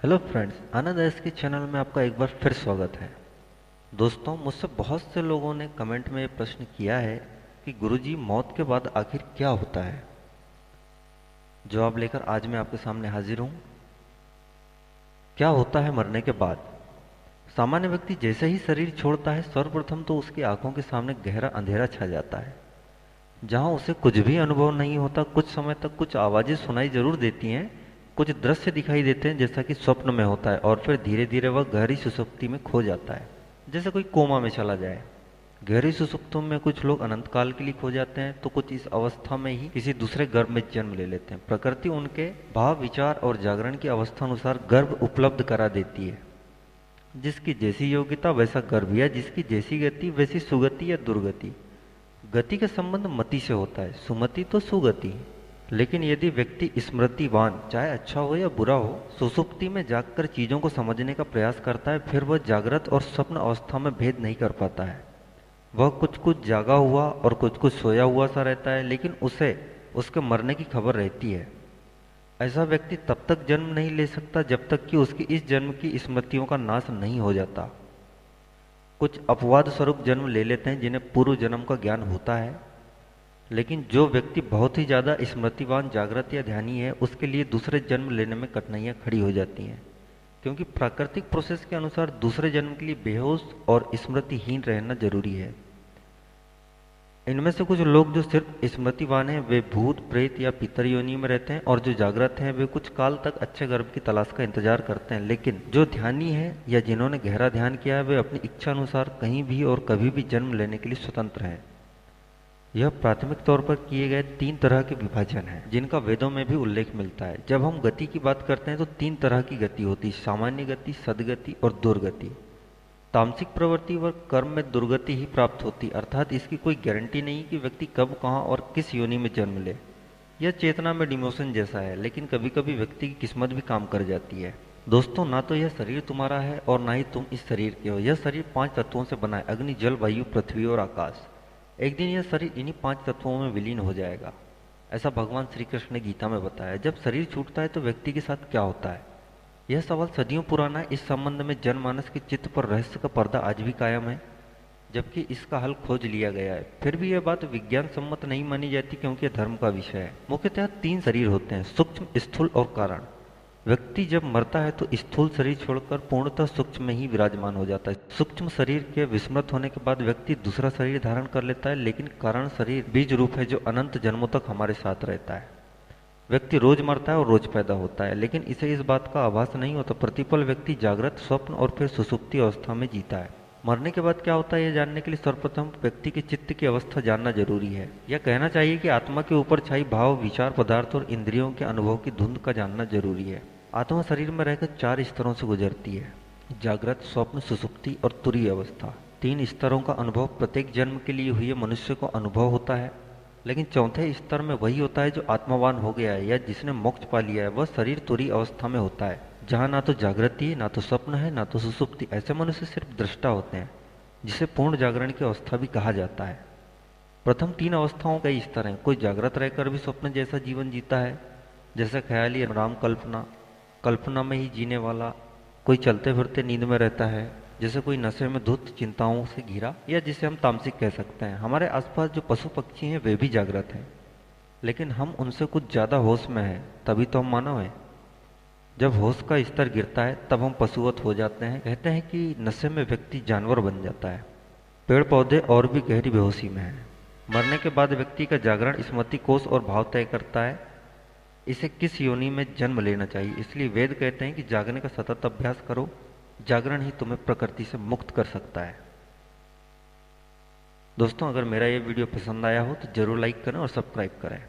Hello friends, आनंद S के channel में आपका एक बार फिर स्वागत है। दोस्तों, मुझसे बहुत से लोगों ने कमेंट में ये प्रश्न किया है कि गुरुजी, मौत के बाद आखिर क्या होता है। जवाब लेकर आज मैं आपके सामने हाजिर हूँ। क्या होता है मरने के बाद। सामान्य व्यक्ति जैसे ही शरीर छोड़ता है, सर्वप्रथम तो उसकी आंखों के सामने गहरा अंधेरा छा जाता है, जहां उसे कुछ भी अनुभव नहीं होता। कुछ समय तक कुछ आवाजें सुनाई जरूर देती हैं, कुछ दृश्य दिखाई देते हैं जैसा कि स्वप्न में होता है, और फिर धीरे धीरे वह गहरी सुसुप्ति में खो जाता है, जैसे कोई कोमा में चला जाए। गहरी सुसुप्तों में कुछ लोग अनंत काल के लिए खो जाते हैं, तो कुछ इस अवस्था में ही किसी दूसरे गर्भ में जन्म ले लेते हैं। प्रकृति उनके भाव, विचार और जागरण की अवस्था अनुसार गर्भ उपलब्ध करा देती है। जिसकी जैसी योग्यता वैसा गर्भ, या जिसकी जैसी गति वैसी सुगति या दुर्गति। गति का संबंध मति से होता है, सुमति तो सुगति। लेकिन यदि व्यक्ति स्मृतिवान, चाहे अच्छा हो या बुरा हो, सुसुप्ति में जागकर चीजों को समझने का प्रयास करता है, फिर वह जागृत और स्वप्न अवस्था में भेद नहीं कर पाता है। वह कुछ कुछ जागा हुआ और कुछ कुछ सोया हुआ सा रहता है, लेकिन उसे उसके मरने की खबर रहती है। ऐसा व्यक्ति तब तक जन्म नहीं ले सकता जब तक कि उसकी इस जन्म की स्मृतियों का नाश नहीं हो जाता। कुछ अपवाद स्वरूप जन्म ले लेते हैं जिन्हें पूर्व जन्म का ज्ञान होता है, लेकिन जो व्यक्ति बहुत ही ज्यादा स्मृतिवान, जागृत या ध्यानी है, उसके लिए दूसरे जन्म लेने में कठिनाइयां खड़ी हो जाती हैं, क्योंकि प्राकृतिक प्रोसेस के अनुसार दूसरे जन्म के लिए बेहोश और स्मृतिहीन रहना जरूरी है। इनमें से कुछ लोग जो सिर्फ स्मृतिवान हैं, वे भूत, प्रेत या पितर योनि में रहते हैं, और जो जागृत हैं वे कुछ काल तक अच्छे गर्भ की तलाश का इंतजार करते हैं। लेकिन जो ध्यानी है या जिन्होंने गहरा ध्यान किया है, वे अपनी इच्छा अनुसार कहीं भी और कभी भी जन्म लेने के लिए स्वतंत्र हैं। यह प्राथमिक तौर पर किए गए 3 तरह के विभाजन हैं, जिनका वेदों में भी उल्लेख मिलता है। जब हम गति की बात करते हैं तो 3 तरह की गति होती है: सामान्य गति, सद्गति और दुर्गति। तामसिक प्रवृत्ति व कर्म में दुर्गति ही प्राप्त होती, अर्थात इसकी कोई गारंटी नहीं कि व्यक्ति कब, कहाँ और किस योनि में जन्म ले। यह चेतना में डिमोशन जैसा है, लेकिन कभी कभी व्यक्ति की किस्मत भी काम कर जाती है। दोस्तों, ना तो यह शरीर तुम्हारा है और ना ही तुम इस शरीर के हो। यह शरीर 5 तत्वों से बना है: अग्नि, जल, वायु, पृथ्वी और आकाश। एक दिन यह शरीर इन्हीं 5 तत्वों में विलीन हो जाएगा। ऐसा भगवान श्री कृष्ण ने गीता में बताया। जब शरीर छूटता है तो व्यक्ति के साथ क्या होता है, यह सवाल सदियों पुराना है। इस संबंध में जनमानस के चित्त पर रहस्य का पर्दा आज भी कायम है, जबकि इसका हल खोज लिया गया है। फिर भी यह बात विज्ञान सम्मत नहीं मानी जाती, क्योंकि यह धर्म का विषय है। मुख्यतः 3 शरीर होते हैं: सूक्ष्म, स्थूल और कारण। व्यक्ति जब मरता है तो स्थूल शरीर छोड़कर पूर्णतः सूक्ष्म में ही विराजमान हो जाता है। सूक्ष्म शरीर के विस्मृत होने के बाद व्यक्ति दूसरा शरीर धारण कर लेता है, लेकिन कारण शरीर बीज रूप है, जो अनंत जन्मों तक हमारे साथ रहता है। व्यक्ति रोज मरता है और रोज पैदा होता है, लेकिन इसे इस बात का आभास नहीं होता। प्रतिपल व्यक्ति जागृत, स्वप्न और फिर सुसुप्ति अवस्था में जीता है। मरने के बाद क्या होता है, यह जानने के लिए सर्वप्रथम व्यक्ति के चित्त की अवस्था जानना जरूरी है। यह कहना चाहिए कि आत्मा के ऊपर छाई भाव, विचार, पदार्थ और इंद्रियों के अनुभव की धुंध का जानना जरूरी है। आत्मा शरीर में रहकर 4 स्तरों से गुजरती है: जागृत, स्वप्न, सुसुप्ति और तुरीय अवस्था। 3 स्तरों का अनुभव प्रत्येक जन्म के लिए हुए मनुष्य को अनुभव होता है, लेकिन चौथे स्तर में वही होता है जो आत्मावान हो गया है या जिसने मोक्ष पा लिया है। वह शरीर तुरीय अवस्था में होता है, जहाँ ना तो जागृति है, ना तो स्वप्न है, ना तो सुसुप्ति। ऐसे मनुष्य सिर्फ दृष्टा होते हैं, जिसे पूर्ण जागरण की अवस्था भी कहा जाता है। प्रथम 3 अवस्थाओं कई स्तर हैं। कोई जागृत रहकर भी स्वप्न जैसा जीवन जीता है, जैसे ख्याली, राम कल्पना, कल्पना में ही जीने वाला। कोई चलते फिरते नींद में रहता है, जैसे कोई नशे में धुत, चिंताओं से घिरा, या जिसे हम तामसिक कह सकते हैं। हमारे आसपास जो पशु पक्षी हैं वे भी जागृत हैं, लेकिन हम उनसे कुछ ज्यादा होश में हैं, तभी तो हम मानव हैं। जब होश का स्तर गिरता है तब हम पशुवत हो जाते हैं। कहते हैं कि नशे में व्यक्ति जानवर बन जाता है। पेड़ पौधे और भी गहरी बेहोशी में हैं। मरने के बाद व्यक्ति का जागरण स्मृति कोश और भाव तय करता है इसे किस योनि में जन्म लेना चाहिए। इसलिए वेद कहते हैं कि जागने का सतत अभ्यास करो, जागरण ही तुम्हें प्रकृति से मुक्त कर सकता है। दोस्तों, अगर मेरा ये वीडियो पसंद आया हो तो जरूर लाइक करें और सब्सक्राइब करें।